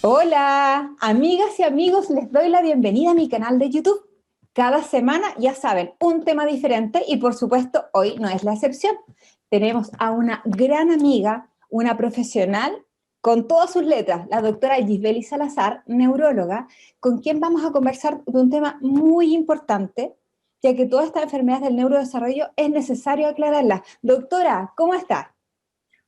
Hola, amigas y amigos, les doy la bienvenida a mi canal de YouTube. Cada semana, ya saben, un tema diferente y por supuesto hoy no es la excepción. Tenemos a una gran amiga, una profesional con todas sus letras, la doctora Gisbeli Salazar, neuróloga, con quien vamos a conversar de un tema muy importante, ya que todas estas enfermedades del neurodesarrollo es necesario aclararlas. Doctora, ¿cómo está?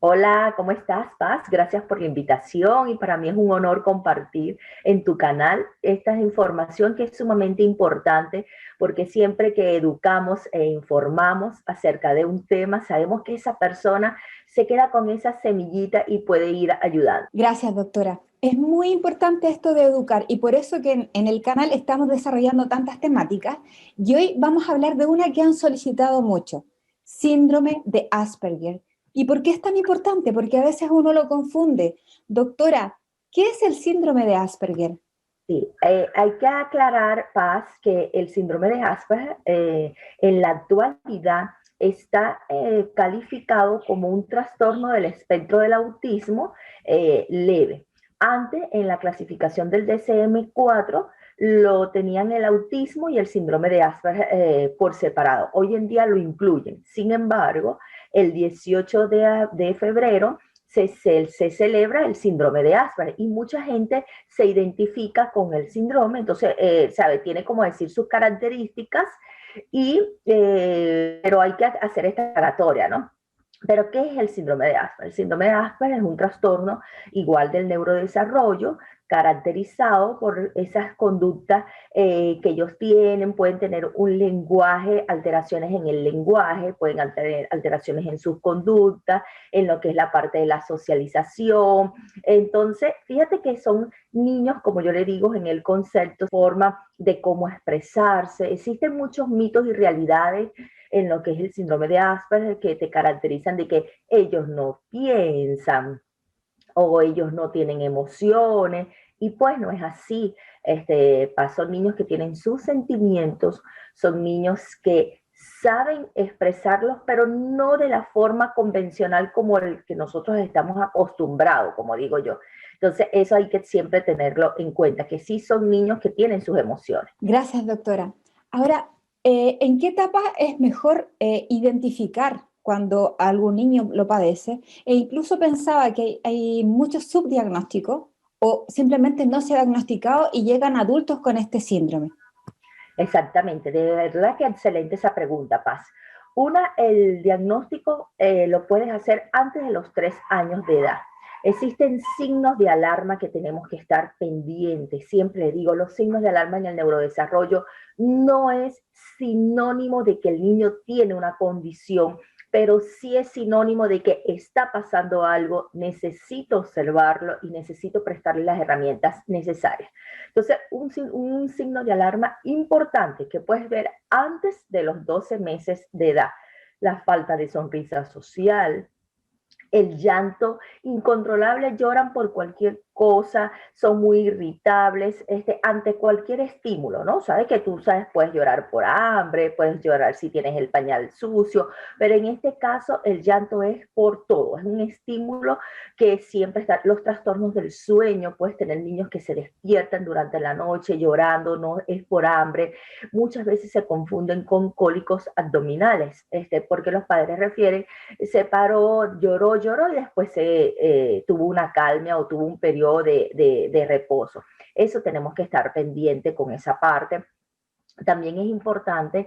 Hola, ¿cómo estás, Paz? Gracias por la invitación y para mí es un honor compartir en tu canal esta información que es sumamente importante porque siempre que educamos e informamos acerca de un tema, sabemos que esa persona se queda con esa semillita y puede ir ayudando. Gracias, doctora. Es muy importante esto de educar y por eso que en el canal estamos desarrollando tantas temáticas y hoy vamos a hablar de una que han solicitado mucho, síndrome de Asperger. ¿Y por qué es tan importante? Porque a veces uno lo confunde. Doctora, ¿qué es el síndrome de Asperger? Sí, hay que aclarar, Paz, que el síndrome de Asperger en la actualidad está calificado como un trastorno del espectro del autismo leve. Antes, en la clasificación del DSM-4, lo tenían el autismo y el síndrome de Asperger por separado. Hoy en día lo incluyen. Sin embargo, el 18 de febrero se celebra el síndrome de Asperger y mucha gente se identifica con el síndrome, entonces, sabe, tiene como decir sus características, pero hay que hacer esta aclaratoria, ¿no? Pero, ¿qué es el síndrome de Asperger? El síndrome de Asperger es un trastorno igual del neurodesarrollo, caracterizado por esas conductas que ellos tienen, pueden tener un lenguaje, alteraciones en el lenguaje, pueden tener alteraciones en sus conductas, en lo que es la parte de la socialización. Entonces, fíjate que son niños, como yo le digo en el concepto, forma de cómo expresarse. Existen muchos mitos y realidades en lo que es el síndrome de Asperger que te caracterizan de que ellos no piensan o ellos no tienen emociones y pues no es así. Son niños que tienen sus sentimientos, son niños que saben expresarlos, pero no de la forma convencional como el que nosotros estamos acostumbrados, como digo yo. Entonces, eso hay que siempre tenerlo en cuenta, que sí son niños que tienen sus emociones. Gracias, doctora. Ahora, ¿en qué etapa es mejor identificar cuando algún niño lo padece? E incluso pensaba que hay muchos subdiagnósticos o simplemente no se ha diagnosticado y llegan adultos con este síndrome. Exactamente, de verdad que excelente esa pregunta, Paz. El diagnóstico lo puedes hacer antes de los 3 años de edad. Existen signos de alarma que tenemos que estar pendientes. Siempre digo, los signos de alarma en el neurodesarrollo no es sinónimo de que el niño tiene una condición, pero sí es sinónimo de que está pasando algo, necesito observarlo y necesito prestarle las herramientas necesarias. Entonces, un signo de alarma importante que puedes ver antes de los 12 meses de edad, la falta de sonrisa social, el llanto incontrolable, lloran por cualquier cosa, son muy irritables ante cualquier estímulo, ¿no? Sabes que tú sabes, puedes llorar por hambre, puedes llorar si tienes el pañal sucio, pero en este caso el llanto es por todo, es un estímulo que siempre está. Los trastornos del sueño, puedes tener niños que se despiertan durante la noche llorando, no es por hambre, muchas veces se confunden con cólicos abdominales, porque los padres refieren se paró, lloró y después tuvo una calma o tuvo un periodo de reposo. Eso tenemos que estar pendiente con esa parte. También es importante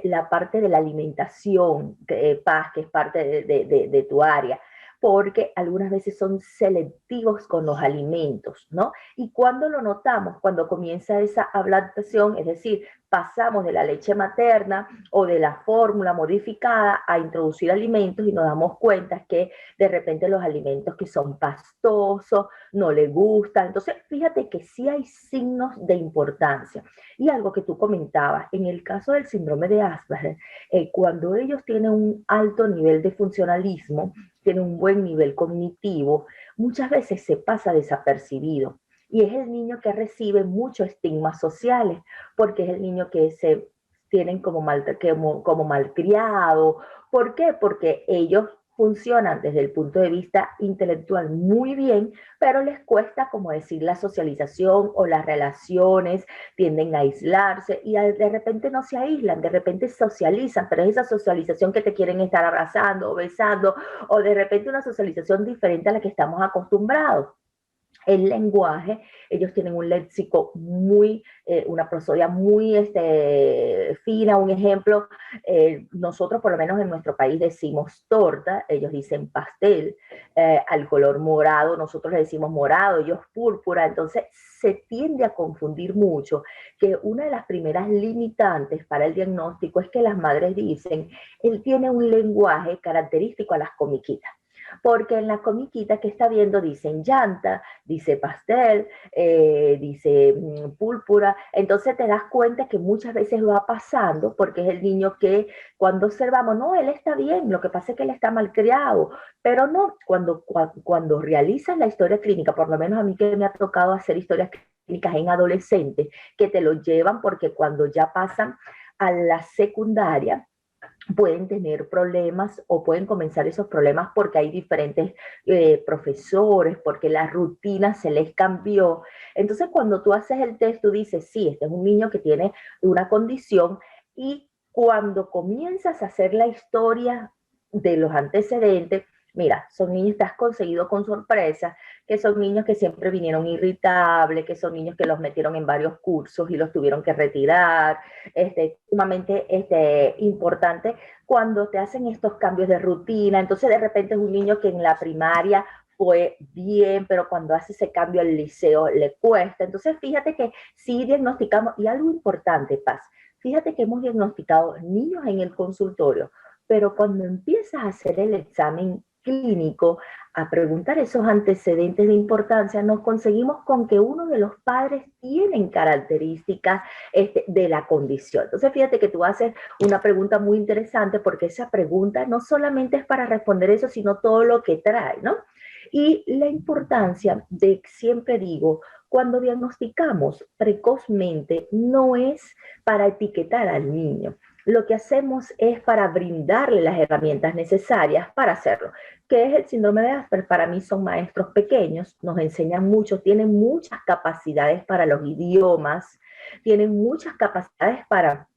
la parte de la alimentación, Paz, que es parte de tu área, porque algunas veces son selectivos con los alimentos, ¿no? Y cuando lo notamos, cuando comienza esa ablantación, es decir, pasamos de la leche materna o de la fórmula modificada a introducir alimentos y nos damos cuenta que de repente los alimentos que son pastosos no le gustan. Entonces, fíjate que sí hay signos de importancia. Y algo que tú comentabas, en el caso del síndrome de Asperger, cuando ellos tienen un alto nivel de funcionalismo, tienen un buen nivel cognitivo, muchas veces se pasa desapercibido. Y es el niño que recibe muchos estigmas sociales, porque es el niño que se tienen como malcriado. ¿Por qué? Porque ellos funcionan desde el punto de vista intelectual muy bien, pero les cuesta, como decir, la socialización o las relaciones, tienden a aislarse y de repente no se aíslan, de repente socializan, pero es esa socialización que te quieren estar abrazando o besando, o de repente una socialización diferente a la que estamos acostumbrados. El lenguaje, ellos tienen un léxico muy, una prosodia muy fina. Un ejemplo, nosotros por lo menos en nuestro país decimos torta, ellos dicen pastel, al color morado, nosotros le decimos morado, ellos púrpura, entonces se tiende a confundir mucho, que una de las primeras limitantes para el diagnóstico es que las madres dicen, él tiene un lenguaje característico a las comiquitas, porque en la comiquita que está viendo dicen llanta, dice pastel, dice púrpura, entonces te das cuenta que muchas veces va pasando, porque es el niño que cuando observamos, no, él está bien, lo que pasa es que él está malcriado, pero no, cuando realizas la historia clínica, por lo menos a mí que me ha tocado hacer historias clínicas en adolescentes, que te lo llevan porque cuando ya pasan a la secundaria, pueden tener problemas o pueden comenzar esos problemas porque hay diferentes profesores, porque la rutina se les cambió. Entonces, cuando tú haces el test, tú dices, sí, este es un niño que tiene una condición, y cuando comienzas a hacer la historia de los antecedentes, mira, son niños que has conseguido con sorpresa, que son niños que siempre vinieron irritables, que son niños que los metieron en varios cursos y los tuvieron que retirar, sumamente importante cuando te hacen estos cambios de rutina. Entonces de repente es un niño que en la primaria fue bien, pero cuando hace ese cambio al liceo le cuesta. Entonces fíjate que sí diagnosticamos, y algo importante, Paz, fíjate que hemos diagnosticado niños en el consultorio, pero cuando empiezas a hacer el examen clínico, a preguntar esos antecedentes de importancia, nos conseguimos con que uno de los padres tienen características de la condición. Entonces, fíjate que tú haces una pregunta muy interesante, porque esa pregunta no solamente es para responder eso, sino todo lo que trae, ¿no? Y la importancia de, siempre digo, cuando diagnosticamos precozmente, no es para etiquetar al niño. Lo que hacemos es para brindarle las herramientas necesarias para hacerlo. ¿Qué es el síndrome de Asperger? Para mí son maestros pequeños, nos enseñan mucho, tienen muchas capacidades para los idiomas, tienen muchas capacidades para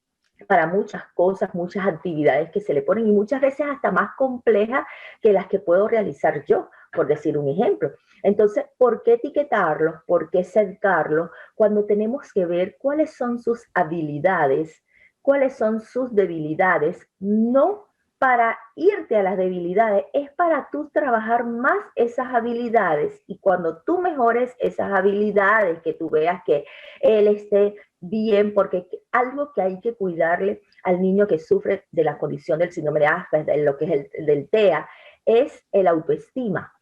muchas cosas, muchas actividades que se le ponen, y muchas veces hasta más complejas que las que puedo realizar yo, por decir un ejemplo. Entonces, ¿por qué etiquetarlos? ¿Por qué cercarlos? Cuando tenemos que ver cuáles son sus habilidades, cuáles son sus debilidades, no para irte a las debilidades, es para tú trabajar más esas habilidades, y cuando tú mejores esas habilidades, que tú veas que él esté bien, porque algo que hay que cuidarle al niño que sufre de la condición del síndrome de Asperger, de lo que es del TEA, es el autoestima,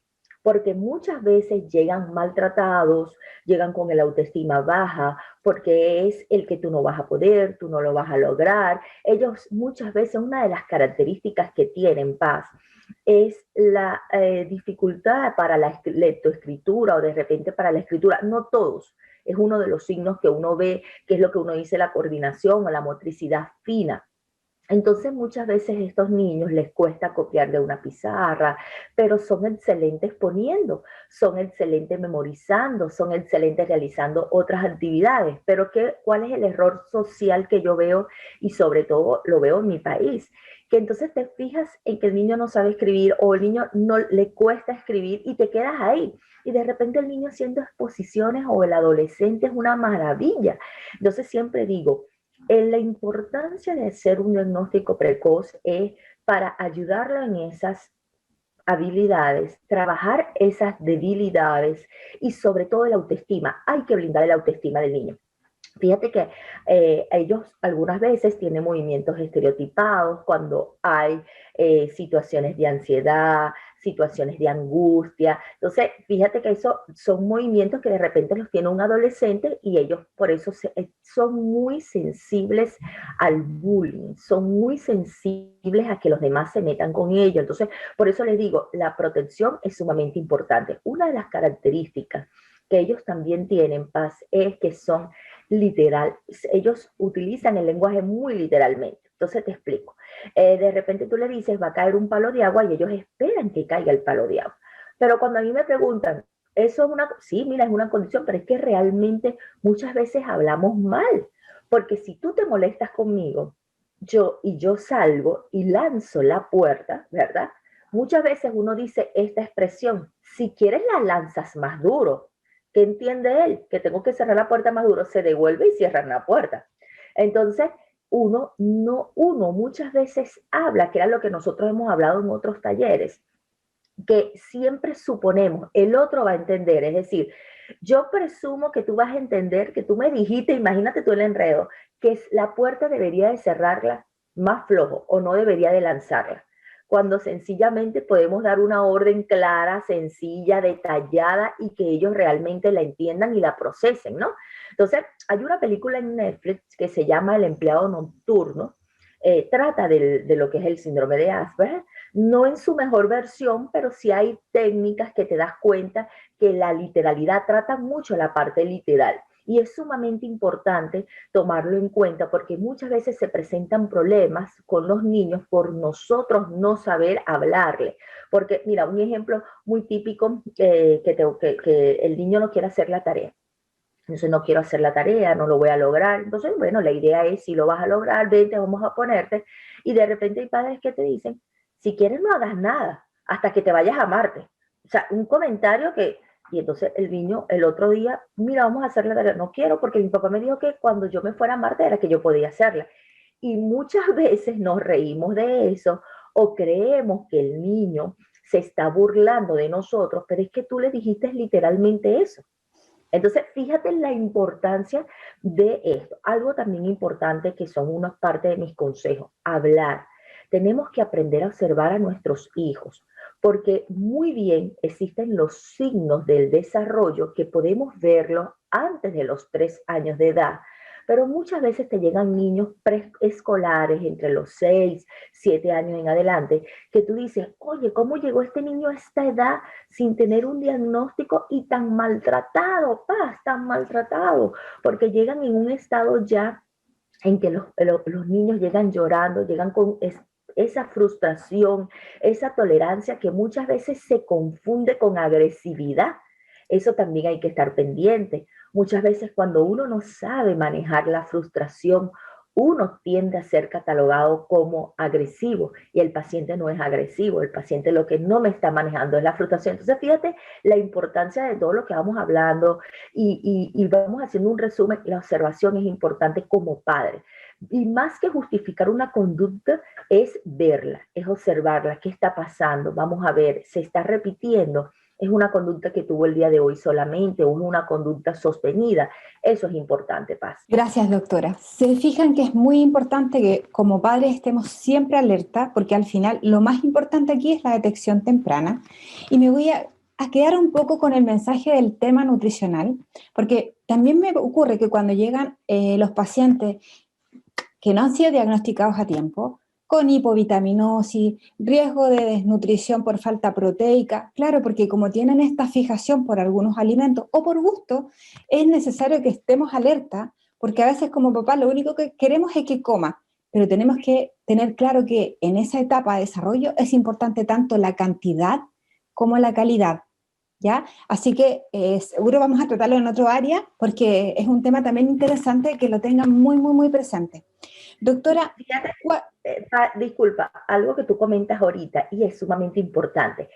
porque muchas veces llegan maltratados, llegan con el autoestima baja, porque es el que tú no vas a poder, tú no lo vas a lograr. Ellos muchas veces, una de las características que tienen, Paz, es la dificultad para la lectoescritura, o de repente para la escritura. No todos, es uno de los signos que uno ve, que es lo que uno dice la coordinación o la motricidad fina. Entonces muchas veces a estos niños les cuesta copiar de una pizarra, pero son excelentes poniendo, son excelentes memorizando, son excelentes realizando otras actividades. Pero ¿cuál es el error social que yo veo? Y sobre todo lo veo en mi país, que entonces te fijas en que el niño no sabe escribir, o el niño no le cuesta escribir, y te quedas ahí. Y de repente el niño haciendo exposiciones, o el adolescente, es una maravilla. Entonces siempre digo, la importancia de hacer un diagnóstico precoz es para ayudarlo en esas habilidades, trabajar esas debilidades, y sobre todo la autoestima. Hay que blindar la autoestima del niño. Fíjate que ellos algunas veces tienen movimientos estereotipados cuando hay situaciones de ansiedad, situaciones de angustia. Entonces, fíjate que eso son movimientos que de repente los tiene un adolescente, y ellos por eso son muy sensibles al bullying, son muy sensibles a que los demás se metan con ellos. Entonces, por eso les digo, la protección es sumamente importante. Una de las características que ellos también tienen, Paz, es que son literal, ellos utilizan el lenguaje muy literalmente. Entonces te explico. De repente tú le dices, va a caer un palo de agua y ellos esperan que caiga el palo de agua. Pero cuando a mí me preguntan, eso es una, sí, mira, es una condición, pero es que realmente muchas veces hablamos mal. Porque si tú te molestas conmigo, yo salgo y lanzo la puerta, ¿verdad? Muchas veces uno dice esta expresión, si quieres la lanzas más duro. ¿Qué entiende él? Que tengo que cerrar la puerta más duro, se devuelve y cierra la puerta. Entonces, uno muchas veces habla, que era lo que nosotros hemos hablado en otros talleres, que siempre suponemos, el otro va a entender, es decir, yo presumo que tú vas a entender, que tú me dijiste, imagínate tú el enredo, que la puerta debería de cerrarla más flojo o no debería de lanzarla, cuando sencillamente podemos dar una orden clara, sencilla, detallada y que ellos realmente la entiendan y la procesen, ¿no? Entonces, hay una película en Netflix que se llama El empleado nocturno, trata de lo que es el síndrome de Asperger, no en su mejor versión, pero sí hay técnicas que te das cuenta que la literalidad trata mucho la parte literal. Y es sumamente importante tomarlo en cuenta porque muchas veces se presentan problemas con los niños por nosotros no saber hablarle. Porque, mira, un ejemplo muy típico, que el niño no quiere hacer la tarea. Entonces no quiero hacer la tarea, no lo voy a lograr. Entonces, bueno, la idea es, si lo vas a lograr, vente, vamos a ponerte. Y de repente hay padres que te dicen, si quieres no hagas nada, hasta que te vayas a Marte. O sea, un comentario que, y entonces el niño el otro día, mira, vamos a hacer la tarea. No quiero porque mi papá me dijo que cuando yo me fuera a Marte era que yo podía hacerla. Y muchas veces nos reímos de eso o creemos que el niño se está burlando de nosotros, pero es que tú le dijiste literalmente eso. Entonces, fíjate la importancia de esto. Algo también importante que son una parte de mis consejos, hablar. Tenemos que aprender a observar a nuestros hijos, porque muy bien existen los signos del desarrollo que podemos verlos antes de los 3 años de edad, pero muchas veces te llegan niños preescolares entre los 6, 7 años en adelante, que tú dices, oye, ¿cómo llegó este niño a esta edad sin tener un diagnóstico y tan maltratado, paz, tan maltratado? Porque llegan en un estado ya en que los niños llegan llorando, llegan con esa frustración, esa tolerancia que muchas veces se confunde con agresividad. Eso también hay que estar pendiente. Muchas veces cuando uno no sabe manejar la frustración, uno tiende a ser catalogado como agresivo y el paciente no es agresivo, el paciente lo que no me está manejando es la frustración. Entonces, fíjate la importancia de todo lo que vamos hablando y vamos haciendo un resumen. La observación es importante como padre. Y más que justificar una conducta, es verla, es observarla, qué está pasando, vamos a ver, se está repitiendo, es una conducta que tuvo el día de hoy solamente o es una conducta sostenida. Eso es importante, Paz. Gracias, doctora. Se fijan que es muy importante que como padres estemos siempre alerta, porque al final lo más importante aquí es la detección temprana. Y me voy a quedar un poco con el mensaje del tema nutricional, porque también me ocurre que cuando llegan los pacientes que no han sido diagnosticados a tiempo, con hipovitaminosis, riesgo de desnutrición por falta proteica, claro, porque como tienen esta fijación por algunos alimentos o por gusto, es necesario que estemos alerta, porque a veces como papá lo único que queremos es que coma, pero tenemos que tener claro que en esa etapa de desarrollo es importante tanto la cantidad como la calidad. ¿Ya? Así que seguro vamos a tratarlo en otro área porque es un tema también interesante que lo tengan muy, muy, muy presente. Doctora, fíjate, disculpa, algo que tú comentas ahorita y es sumamente importante.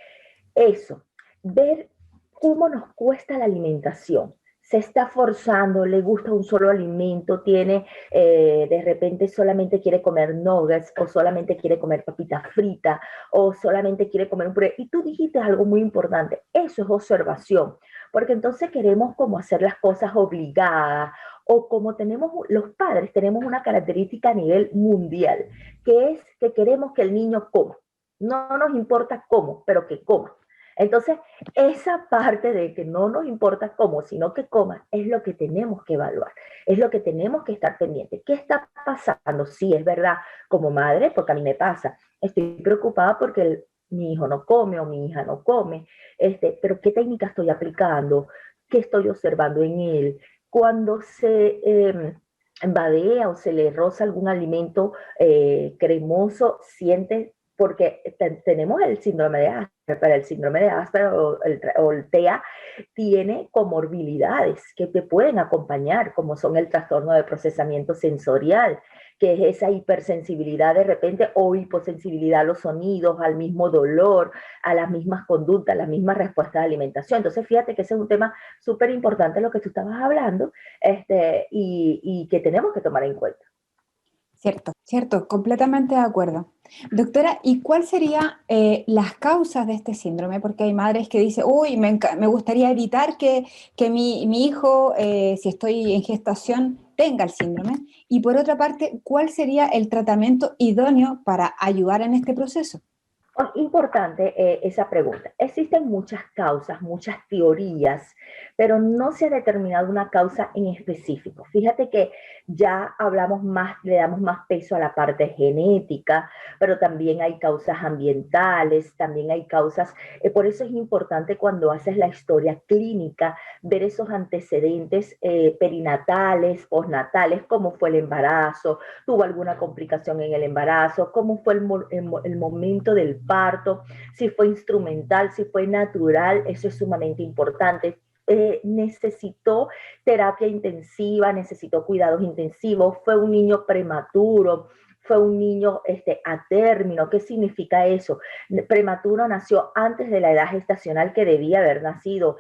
Eso, ver cómo nos cuesta la alimentación. Se está forzando, le gusta un solo alimento, tiene, de repente solamente quiere comer nuggets o solamente quiere comer papitas fritas o solamente quiere comer un puré. Y tú dijiste algo muy importante, eso es observación, porque entonces queremos como hacer las cosas obligadas o como tenemos, los padres tenemos una característica a nivel mundial, que es que queremos que el niño coma. No nos importa cómo, pero que coma. Entonces, esa parte de que no nos importa cómo, sino que coma, es lo que tenemos que evaluar, es lo que tenemos que estar pendientes. ¿Qué está pasando? Sí, es verdad, como madre, porque a mí me pasa, estoy preocupada porque mi hijo no come o mi hija no come, pero ¿qué técnica estoy aplicando? ¿Qué estoy observando en él? cuando se badea o se le roza algún alimento cremoso, siente, porque tenemos el síndrome de Asperger, pero el síndrome de Asperger o el TEA tiene comorbilidades que te pueden acompañar, como son el trastorno de procesamiento sensorial, que es esa hipersensibilidad de repente o hiposensibilidad a los sonidos, al mismo dolor, a las mismas conductas, a las mismas respuestas de alimentación. Entonces, fíjate que ese es un tema súper importante lo que tú estabas hablando, y que tenemos que tomar en cuenta. Cierto, cierto, completamente de acuerdo. Doctora, ¿y cuál serían las causas de este síndrome? Porque hay madres que dicen, uy, me gustaría evitar que mi hijo, si estoy en gestación, tenga el síndrome. Y por otra parte, ¿cuál sería el tratamiento idóneo para ayudar en este proceso? Importante esa pregunta. Existen muchas causas, muchas teorías, pero no se ha determinado una causa en específico. Fíjate que ya hablamos más, le damos más peso a la parte genética, pero también hay causas ambientales, también hay causas, por eso es importante cuando haces la historia clínica, ver esos antecedentes perinatales, postnatales, cómo fue el embarazo, tuvo alguna complicación en el embarazo, cómo fue el momento del parto, si fue instrumental, si fue natural, eso es sumamente importante. Necesitó terapia intensiva, necesitó cuidados intensivos, fue un niño prematuro, fue un niño a término. ¿Qué significa eso? Prematuro nació antes de la edad gestacional que debía haber nacido.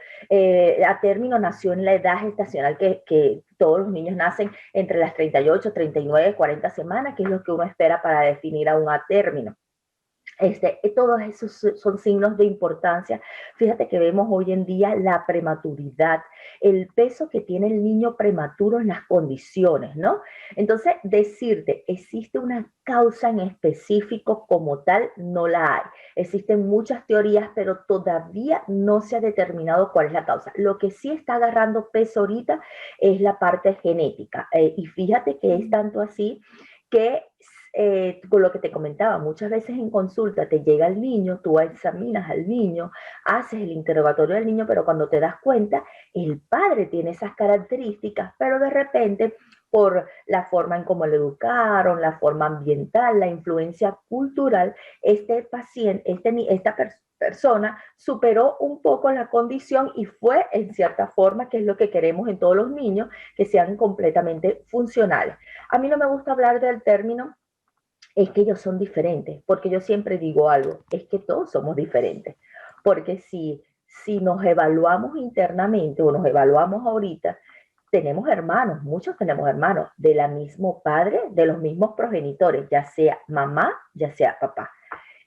A término nació en la edad gestacional que todos los niños nacen entre las 38, 39, 40 semanas, que es lo que uno espera para definir a un a término. Todos esos son signos de importancia. Fíjate que vemos hoy en día la prematuridad, el peso que tiene el niño prematuro en las condiciones, ¿no? Entonces, decirte, ¿existe una causa en específico como tal? No la hay. Existen muchas teorías, pero todavía no se ha determinado cuál es la causa. Lo que sí está agarrando peso ahorita es la parte genética. Y fíjate que es tanto así que con lo que te comentaba, muchas veces en consulta te llega el niño, tú examinas al niño, haces el interrogatorio del niño, pero cuando te das cuenta, el padre tiene esas características, pero de repente por la forma en cómo lo educaron, la forma ambiental, la influencia cultural, este paciente, esta persona superó un poco la condición y fue en cierta forma, que es lo que queremos en todos los niños, que sean completamente funcionales. A mí no me gusta hablar del término es que ellos son diferentes, porque yo siempre digo algo, es que todos somos diferentes, porque si nos evaluamos internamente o nos evaluamos ahorita, tenemos hermanos, muchos tenemos hermanos de la mismo padre, de los mismos progenitores, ya sea mamá, ya sea papá.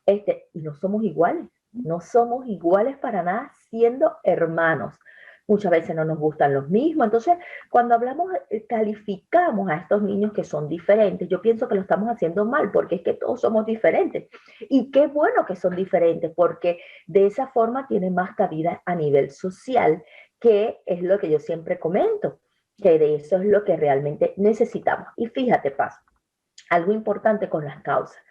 Y no somos iguales, no somos iguales para nada siendo hermanos. Muchas veces no nos gustan los mismos. Entonces, cuando hablamos, calificamos a estos niños que son diferentes, yo pienso que lo estamos haciendo mal, porque es que todos somos diferentes. Y qué bueno que son diferentes, porque de esa forma tienen más cabida a nivel social, que es lo que yo siempre comento, que de eso es lo que realmente necesitamos. Y fíjate, Paz, algo importante con las causas.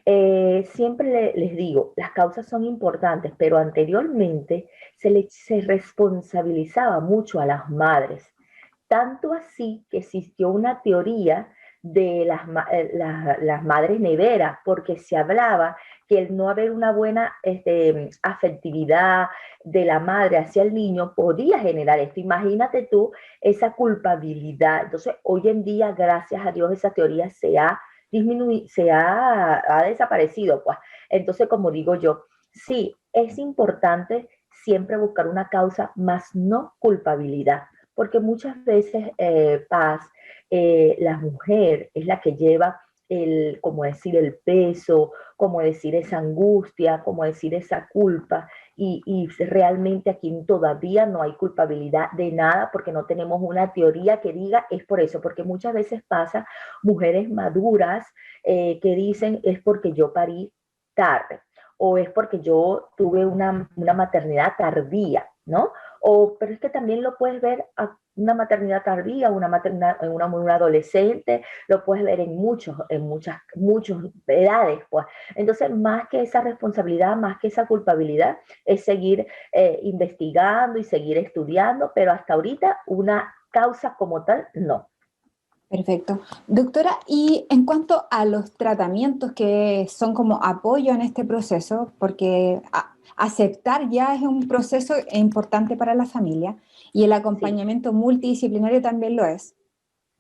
Siempre les digo, las causas son importantes, pero anteriormente se responsabilizaba mucho a las madres. Tanto así que existió una teoría de las madres neveras, porque se hablaba que el no haber una buena afectividad de la madre hacia el niño podía generar esto. Imagínate tú esa culpabilidad. Entonces, hoy en día, gracias a Dios, esa teoría ha desaparecido, pues. Entonces, como digo yo, sí, es importante siempre buscar una causa, más no culpabilidad, porque muchas veces, Paz, la mujer es la que lleva como decir, el peso, como decir, esa angustia, como decir, esa culpa, y realmente aquí todavía no hay culpabilidad de nada, porque no tenemos una teoría que diga es por eso, porque muchas veces pasa mujeres maduras que dicen es porque yo parí tarde, o es porque yo tuve una maternidad tardía, ¿no? Pero es que también lo puedes ver a una maternidad tardía, una adolescente, lo puedes ver en muchas edades, pues. Entonces, más que esa responsabilidad, más que esa culpabilidad, es seguir investigando y seguir estudiando, pero hasta ahorita una causa como tal, no. Perfecto. Doctora, y en cuanto a los tratamientos que son como apoyo en este proceso, porque aceptar ya es un proceso importante para la familia y el Sí. acompañamiento multidisciplinario también lo es.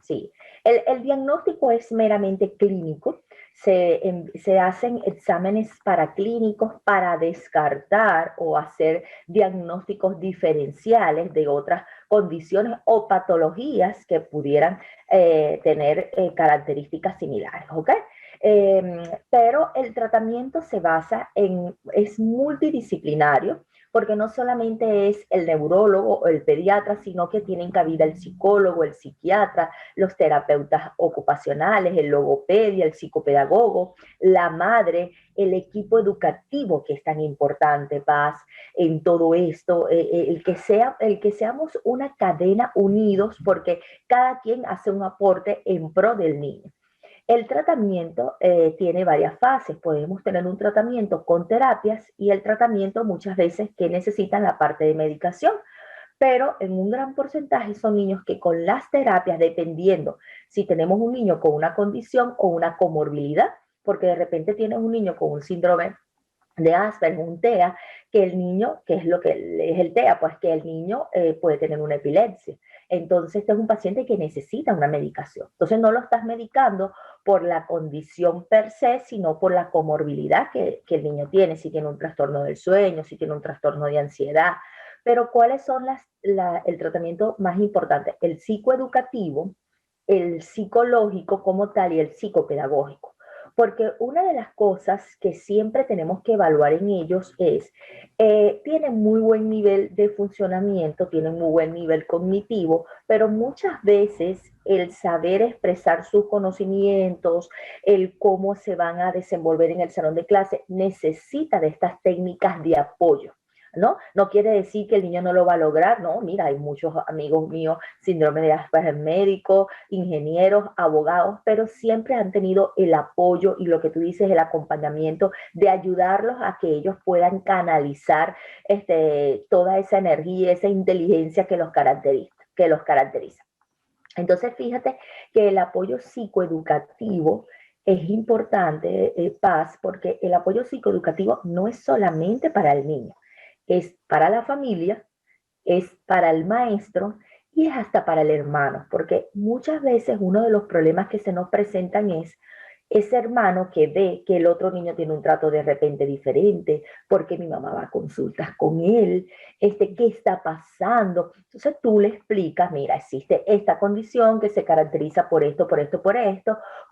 Sí, el diagnóstico es meramente clínico. Se hacen exámenes paraclínicos para descartar o hacer diagnósticos diferenciales de otras condiciones o patologías que pudieran tener características similares, ¿ok? Pero el tratamiento es multidisciplinario, porque no solamente es el neurólogo o el pediatra, sino que tienen cabida el psicólogo, el psiquiatra, los terapeutas ocupacionales, el logopedia, el psicopedagogo, la madre, el equipo educativo que es tan importante, Paz, en todo esto, el que seamos una cadena unidos porque cada quien hace un aporte en pro del niño. El tratamiento tiene varias fases. Podemos tener un tratamiento con terapias y el tratamiento muchas veces que necesitan la parte de medicación, pero en un gran porcentaje son niños que con las terapias, dependiendo si tenemos un niño con una condición o una comorbilidad, porque de repente tienes un niño con un síndrome de Asperger, un TEA, que el niño, que es lo que es el TEA, pues que el niño puede tener una epilepsia. Entonces, este es un paciente que necesita una medicación. Entonces, no lo estás medicando por la condición per se, sino por la comorbilidad que el niño tiene, si tiene un trastorno del sueño, si tiene un trastorno de ansiedad. Pero, ¿cuáles son el tratamiento más importante? El psicoeducativo, el psicológico como tal y el psicopedagógico. Porque una de las cosas que siempre tenemos que evaluar en ellos es, tienen muy buen nivel de funcionamiento, tienen muy buen nivel cognitivo, pero muchas veces el saber expresar sus conocimientos, el cómo se van a desenvolver en el salón de clase, necesita de estas técnicas de apoyo. ¿No? No quiere decir que el niño no lo va a lograr, no, mira, hay muchos amigos míos, síndrome de Asperger, médicos, ingenieros, abogados, pero siempre han tenido el apoyo y lo que tú dices, el acompañamiento de ayudarlos a que ellos puedan canalizar toda esa energía, esa inteligencia que los caracteriza. Entonces, fíjate que el apoyo psicoeducativo es importante, Paz, porque el apoyo psicoeducativo no es solamente para el niño, es para la familia, es para el maestro y es hasta para el hermano, porque muchas veces uno de los problemas que se nos presentan es ese hermano que ve que el otro niño tiene un trato de repente diferente, porque mi mamá va a consultas con él, ¿qué está pasando? Entonces tú le explicas, mira, existe esta condición que se caracteriza por esto, por esto,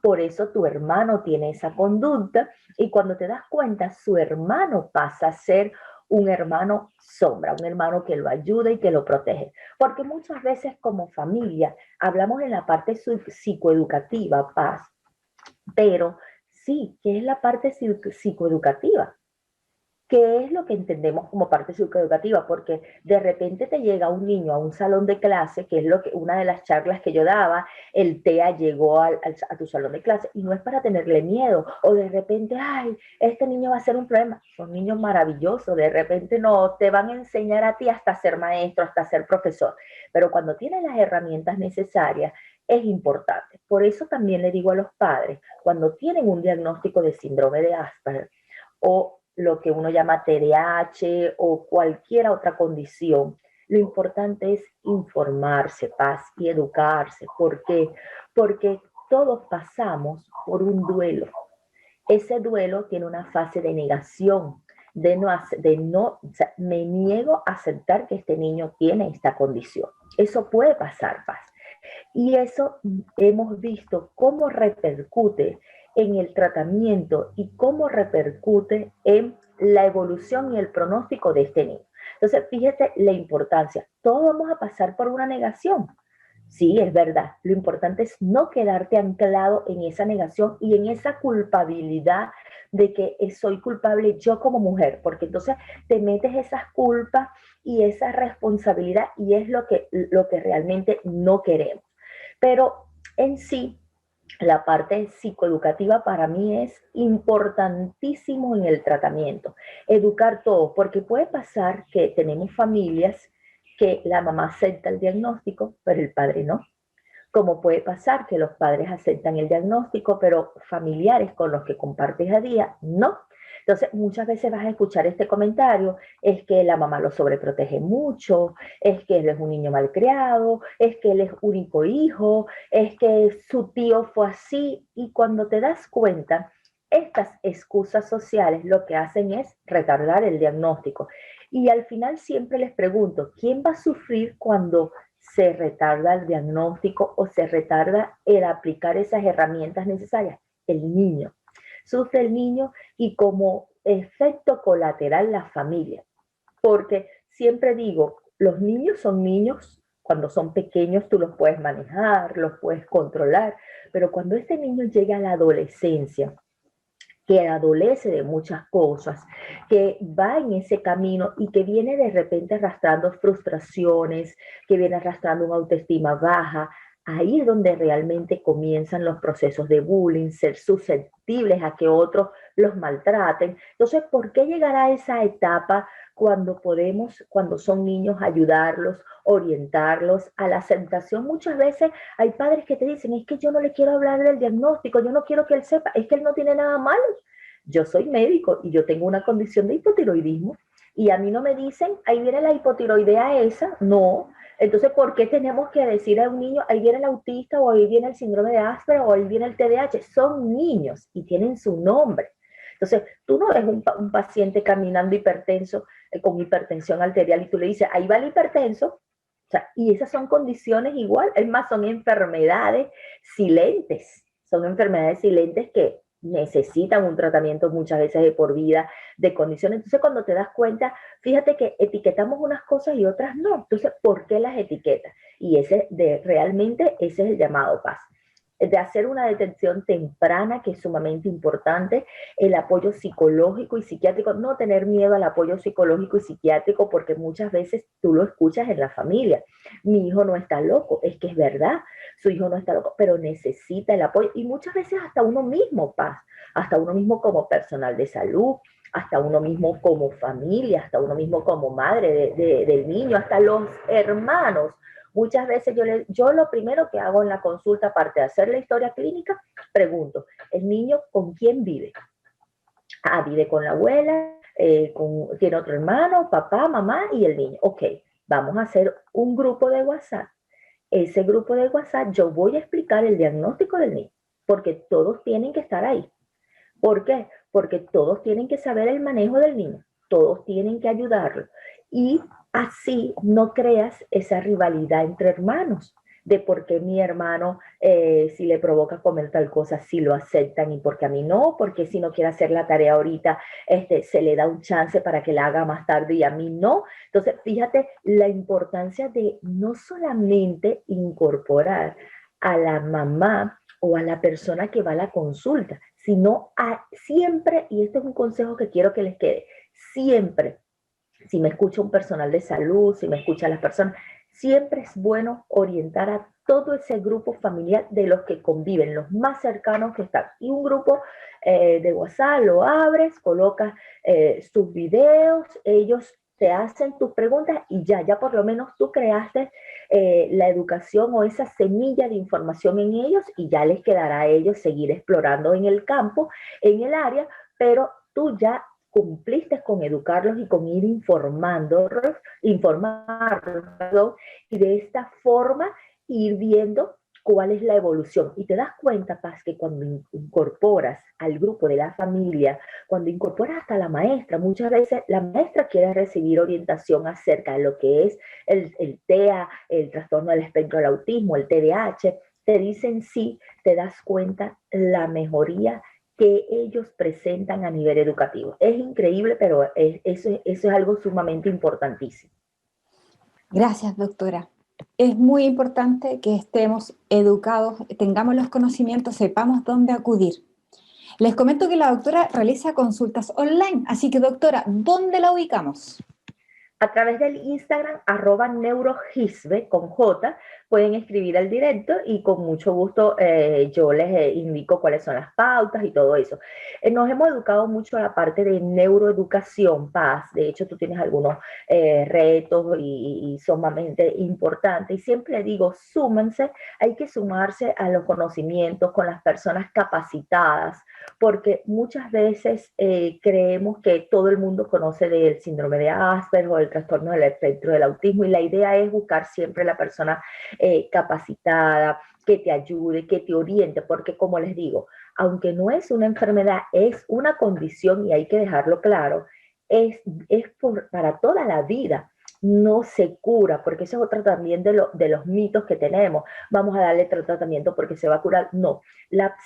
por eso tu hermano tiene esa conducta y cuando te das cuenta, su hermano pasa a ser un hermano sombra, un hermano que lo ayuda y que lo protege. Porque muchas veces como familia hablamos en la parte psicoeducativa, Paz, pero sí, ¿qué es la parte psicoeducativa? ¿Qué es lo que entendemos como parte psicoeducativa? Porque de repente te llega un niño a un salón de clase, que es una de las charlas que yo daba, el TEA llegó a tu salón de clase y no es para tenerle miedo, o de repente, ay, este niño va a ser un problema. Son niños maravillosos, de repente no, te van a enseñar a ti hasta ser maestro, hasta ser profesor, pero cuando tienes las herramientas necesarias, es importante. Por eso también le digo a los padres, cuando tienen un diagnóstico de síndrome de Asperger o lo que uno llama TDAH o cualquier otra condición, lo importante es informarse, Paz, y educarse. ¿Por qué? Porque todos pasamos por un duelo. Ese duelo tiene una fase de negación, o sea, me niego a aceptar que este niño tiene esta condición. Eso puede pasar, Paz. Y eso hemos visto cómo repercute en el tratamiento y cómo repercute en la evolución y el pronóstico de este niño. Entonces, fíjate la importancia. Todos vamos a pasar por una negación. Sí, es verdad. Lo importante es no quedarte anclado en esa negación y en esa culpabilidad de que soy culpable yo como mujer, porque entonces te metes esas culpas y esa responsabilidad y es lo que realmente no queremos. Pero en sí, la parte psicoeducativa para mí es importantísimo en el tratamiento. Educar todo, porque puede pasar que tenemos familias que la mamá acepta el diagnóstico, pero el padre no. Como puede pasar que los padres aceptan el diagnóstico, pero familiares con los que compartes a día, no. Entonces, muchas veces vas a escuchar este comentario, es que la mamá lo sobreprotege mucho, es que él es un niño malcriado, es que él es único hijo, es que su tío fue así, y cuando te das cuenta, estas excusas sociales lo que hacen es retardar el diagnóstico. Y al final siempre les pregunto, ¿quién va a sufrir cuando se retarda el diagnóstico o se retarda el aplicar esas herramientas necesarias? El niño. Sufre el niño y como efecto colateral la familia. Porque siempre digo, los niños son niños, cuando son pequeños tú los puedes manejar, los puedes controlar, pero cuando este niño llega a la adolescencia, que adolece de muchas cosas, que va en ese camino y que viene de repente arrastrando frustraciones, que viene arrastrando una autoestima baja, ahí es donde realmente comienzan los procesos de bullying, ser susceptibles a que otros los maltraten. Entonces, ¿por qué llegar a esa etapa cuando podemos, cuando son niños, ayudarlos, orientarlos a la aceptación? Muchas veces hay padres que te dicen, es que yo no le quiero hablar del diagnóstico, yo no quiero que él sepa, es que él no tiene nada malo. Yo soy médico y yo tengo una condición de hipotiroidismo y a mí no me dicen, ahí viene la hipotiroidea esa, no. Entonces, ¿por qué tenemos que decir a un niño, ahí viene el autista o ahí viene el síndrome de Asperger o ahí viene el TDAH? Son niños y tienen su nombre. Entonces, tú no ves un paciente caminando hipertenso, con hipertensión arterial y tú le dices, ahí va el hipertenso. O sea, y esas son condiciones igual, es más, son enfermedades silentes, son enfermedades silentes que necesitan un tratamiento muchas veces de por vida, de condiciones. Entonces, cuando te das cuenta, fíjate que etiquetamos unas cosas y otras no. Entonces, ¿por qué las etiquetas? Y realmente ese es el llamado paz. De hacer una detección temprana, que es sumamente importante, el apoyo psicológico y psiquiátrico, no tener miedo al apoyo psicológico y psiquiátrico, porque muchas veces tú lo escuchas en la familia. Mi hijo no está loco, es que es verdad, su hijo no está loco, pero necesita el apoyo. Y muchas veces hasta uno mismo, Paz, hasta uno mismo como personal de salud, hasta uno mismo como familia, hasta uno mismo como madre del niño, hasta los hermanos. Muchas veces yo lo primero que hago en la consulta, aparte de hacer la historia clínica, pregunto, ¿el niño con quién vive? Ah, vive con la abuela, tiene otro hermano, papá, mamá y el niño. Ok, vamos a hacer un grupo de WhatsApp. Ese grupo de WhatsApp yo voy a explicar el diagnóstico del niño, porque todos tienen que estar ahí. ¿Por qué? Porque todos tienen que saber el manejo del niño, todos tienen que ayudarlo. Y así no creas esa rivalidad entre hermanos, de por qué mi hermano, si le provoca comer tal cosa, si lo aceptan y por qué a mí no, porque si no quiere hacer la tarea ahorita, se le da un chance para que la haga más tarde y a mí no. Entonces, fíjate la importancia de no solamente incorporar a la mamá o a la persona que va a la consulta, sino siempre, y este es un consejo que quiero que les quede, siempre, si me escucha un personal de salud, si me escuchan las personas, siempre es bueno orientar a todo ese grupo familiar de los que conviven, los más cercanos que están. Y un grupo de WhatsApp lo abres, colocas sus videos, ellos te hacen tus preguntas y ya por lo menos tú creaste la educación o esa semilla de información en ellos y ya les quedará a ellos seguir explorando en el campo, en el área, pero tú ya cumpliste con educarlos y con ir informarlos, y de esta forma ir viendo cuál es la evolución. Y te das cuenta, Paz, que cuando incorporas al grupo de la familia, cuando incorporas hasta la maestra, muchas veces la maestra quiere recibir orientación acerca de lo que es el TEA, el trastorno del espectro del autismo, el TDAH, te dicen sí, te das cuenta la mejoría que ellos presentan a nivel educativo. Es increíble, pero eso es algo sumamente importantísimo. Gracias, doctora. Es muy importante que estemos educados, tengamos los conocimientos, sepamos dónde acudir. Les comento que la doctora realiza consultas online, así que doctora, ¿dónde la ubicamos? A través del Instagram, @neurogisbe, con J, pueden escribir al directo y con mucho gusto yo les indico cuáles son las pautas y todo eso. Nos hemos educado mucho en la parte de neuroeducación, Paz. De hecho, tú tienes algunos retos y sumamente importantes. Y siempre digo, súmense, hay que sumarse a los conocimientos con las personas capacitadas, porque muchas veces creemos que todo el mundo conoce del síndrome de Asperger o el trastorno del espectro del autismo, y la idea es buscar siempre la persona capacitada, que te ayude, que te oriente, porque como les digo, aunque no es una enfermedad, es una condición y hay que dejarlo claro, para toda la vida. No se cura, porque eso es otro también de los mitos que tenemos. Vamos a darle tratamiento porque se va a curar. No,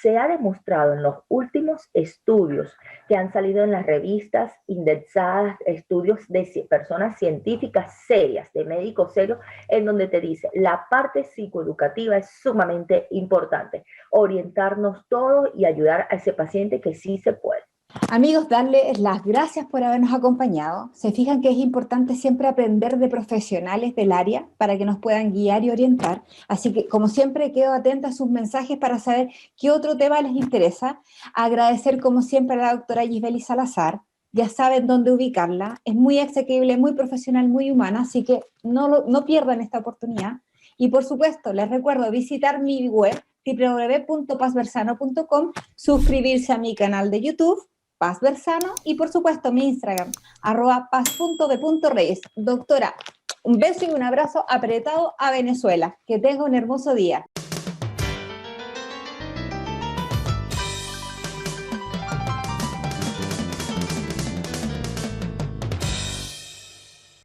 se ha demostrado en los últimos estudios que han salido en las revistas indexadas, estudios de personas científicas serias, de médicos serios, en donde te dice, la parte psicoeducativa es sumamente importante, orientarnos todos y ayudar a ese paciente que sí se puede. Amigos, darles las gracias por habernos acompañado. Se fijan que es importante siempre aprender de profesionales del área para que nos puedan guiar y orientar. Así que, como siempre, quedo atenta a sus mensajes para saber qué otro tema les interesa. Agradecer, como siempre, a la doctora Gisbely Salazar. Ya saben dónde ubicarla. Es muy asequible, muy profesional, muy humana, así que no pierdan esta oportunidad. Y, por supuesto, les recuerdo visitar mi web www.pazversano.com, suscribirse a mi canal de YouTube, Paz Bersano, y por supuesto mi Instagram, @paz.b.reyes. Doctora, un beso y un abrazo apretado a Venezuela. Que tenga un hermoso día.